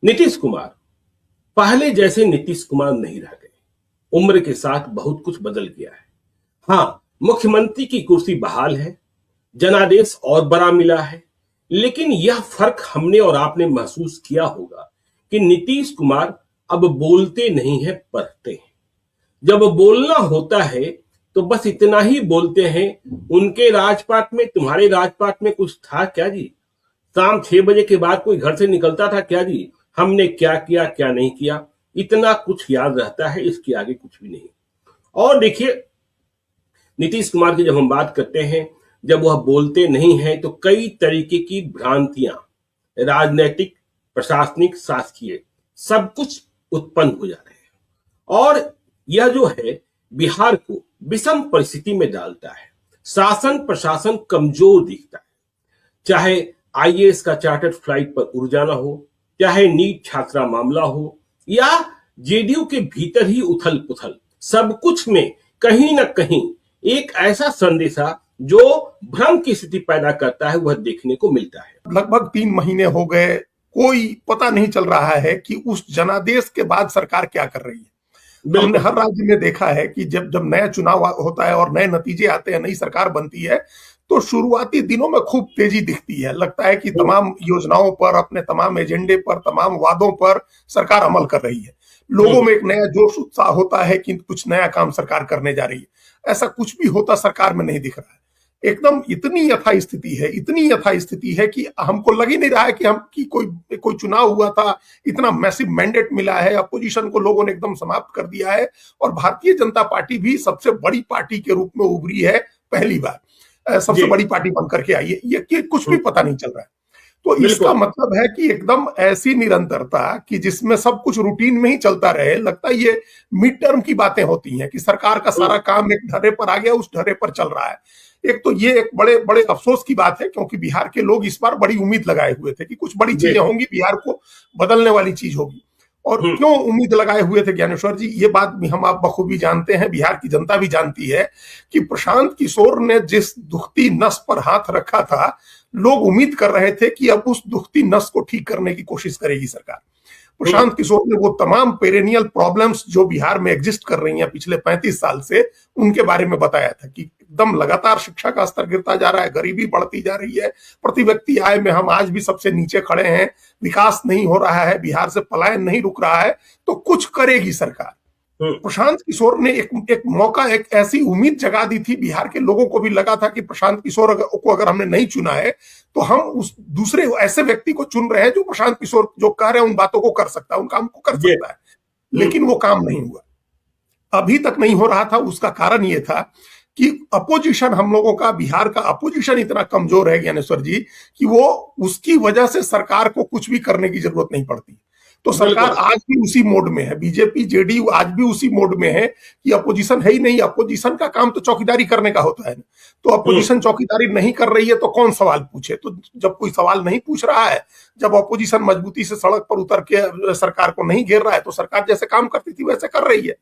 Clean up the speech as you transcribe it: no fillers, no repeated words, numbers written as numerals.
नीतीश कुमार पहले जैसे नीतीश कुमार नहीं रह गए। उम्र के साथ बहुत कुछ बदल गया है। हाँ, मुख्यमंत्री की कुर्सी बहाल है, जनादेश और बड़ा मिला है, लेकिन यह फर्क हमने और आपने महसूस किया होगा कि नीतीश कुमार अब बोलते नहीं है, पढ़ते हैं। जब बोलना होता है तो बस इतना ही बोलते हैं, उनके राजपाट में तुम्हारे राजपाट में कुछ था क्या जी? शाम 6 बजे के बाद कोई घर से निकलता था क्या जी? हमने क्या किया क्या नहीं किया, इतना कुछ याद रहता है, इसके आगे कुछ भी नहीं। और देखिए, नीतीश कुमार की जब हम बात करते हैं, जब वह बोलते नहीं हैं तो कई तरीके की भ्रांतियां, राजनीतिक, प्रशासनिक, शासकीय, सब कुछ उत्पन्न हो जा रहे हैं। और यह जो है बिहार को विषम परिस्थिति में डालता है। शासन प्रशासन कमजोर दिखता है, चाहे आईएएस का चार्टर्ड फ्लाइट पर उड़ जाना हो, चाहे नीट छात्रा मामला हो, या जेडीयू के भीतर ही उथल पुथल, सब कुछ में कहीं ना कहीं एक ऐसा संदेशा जो भ्रम की स्थिति पैदा करता है, वह देखने को मिलता है। लगभग 3 महीने हो गए, कोई पता नहीं चल रहा है कि उस जनादेश के बाद सरकार क्या कर रही है। हमने हर राज्य में देखा है कि जब जब नया चुनाव होता है और नए नतीजे आते हैं, नई सरकार बनती है, तो शुरुआती दिनों में खूब तेजी दिखती है। लगता है कि तमाम योजनाओं पर, अपने तमाम एजेंडे पर, तमाम वादों पर सरकार अमल कर रही है। लोगों में एक नया जोश उत्साह होता है कि कुछ नया काम सरकार करने जा रही है। ऐसा कुछ भी होता सरकार में नहीं दिख रहा है। एकदम इतनी यथास्थिति है कि हमको लग ही नहीं रहा है कि हम की कोई चुनाव हुआ था, इतना मैसिव मैंडेट मिला है, अपोजिशन को लोगों ने एकदम समाप्त कर दिया है और भारतीय जनता पार्टी भी सबसे बड़ी पार्टी के रूप में उभरी है, पहली बार सबसे बड़ी पार्टी बनकर के आई है। ये कुछ भी पता नहीं चल रहा है। तो इसका मतलब है कि एकदम ऐसी निरंतरता कि जिसमें सब कुछ रूटीन में ही चलता रहे। लगता है ये मिड टर्म की बातें होती हैं कि सरकार का सारा काम एक ढर्रे पर आ गया, उस ढर्रे पर चल रहा है। एक तो ये एक बड़े बड़े अफसोस की बात है, क्योंकि बिहार के लोग इस बार बड़ी उम्मीद लगाए हुए थे कि कुछ बड़ी चीजें होंगी, बिहार को बदलने वाली चीज होगी। और क्यों उम्मीद लगाए हुए थे ज्ञानेश्वर जी, ये बात भी हम आप बखूबी जानते हैं, बिहार की जनता भी जानती है कि प्रशांत किशोर ने जिस दुखती नस पर हाथ रखा था, लोग उम्मीद कर रहे थे कि अब उस दुखती नस को ठीक करने की कोशिश करेगी सरकार। प्रशांत किशोर ने वो तमाम पेरेनियल प्रॉब्लम्स जो बिहार में एग्जिस्ट कर रही हैं पिछले 35 साल से, उनके बारे में बताया था कि एकदम लगातार शिक्षा का स्तर गिरता जा रहा है, गरीबी बढ़ती जा रही है, प्रति व्यक्ति आय में हम आज भी सबसे नीचे खड़े हैं, विकास नहीं हो रहा है, बिहार से पलायन नहीं रुक रहा है, तो कुछ करेगी सरकार। प्रशांत किशोर ने एक मौका, एक ऐसी उम्मीद जगा दी थी, बिहार के लोगों को भी लगा था कि प्रशांत किशोर को अगर हमने नहीं चुना है तो हम उस दूसरे ऐसे व्यक्ति को चुन रहे हैं जो प्रशांत किशोर जो कह रहे हैं उन बातों को कर सकता है, उन काम को कर सकता है। लेकिन वो काम नहीं हुआ, अभी तक नहीं हो रहा था। उसका कारण ये था कि अपोजिशन, हम लोगों का बिहार का अपोजिशन इतना कमजोर है ज्ञानेश्वर जी कि वो उसकी वजह से सरकार को कुछ भी करने की जरूरत नहीं पड़ती। तो सरकार आज भी उसी मोड में है, बीजेपी जेडीयू आज भी उसी मोड में है कि अपोजिशन है ही नहीं। अपोजिशन का काम तो चौकीदारी करने का होता है ना, तो अपोजिशन चौकीदारी नहीं कर रही है तो कौन सवाल पूछे। तो जब कोई सवाल नहीं पूछ रहा है, जब अपोजिशन मजबूती से सड़क पर उतर के सरकार को नहीं घेर रहा है, तो सरकार जैसे काम करती थी वैसे कर रही है।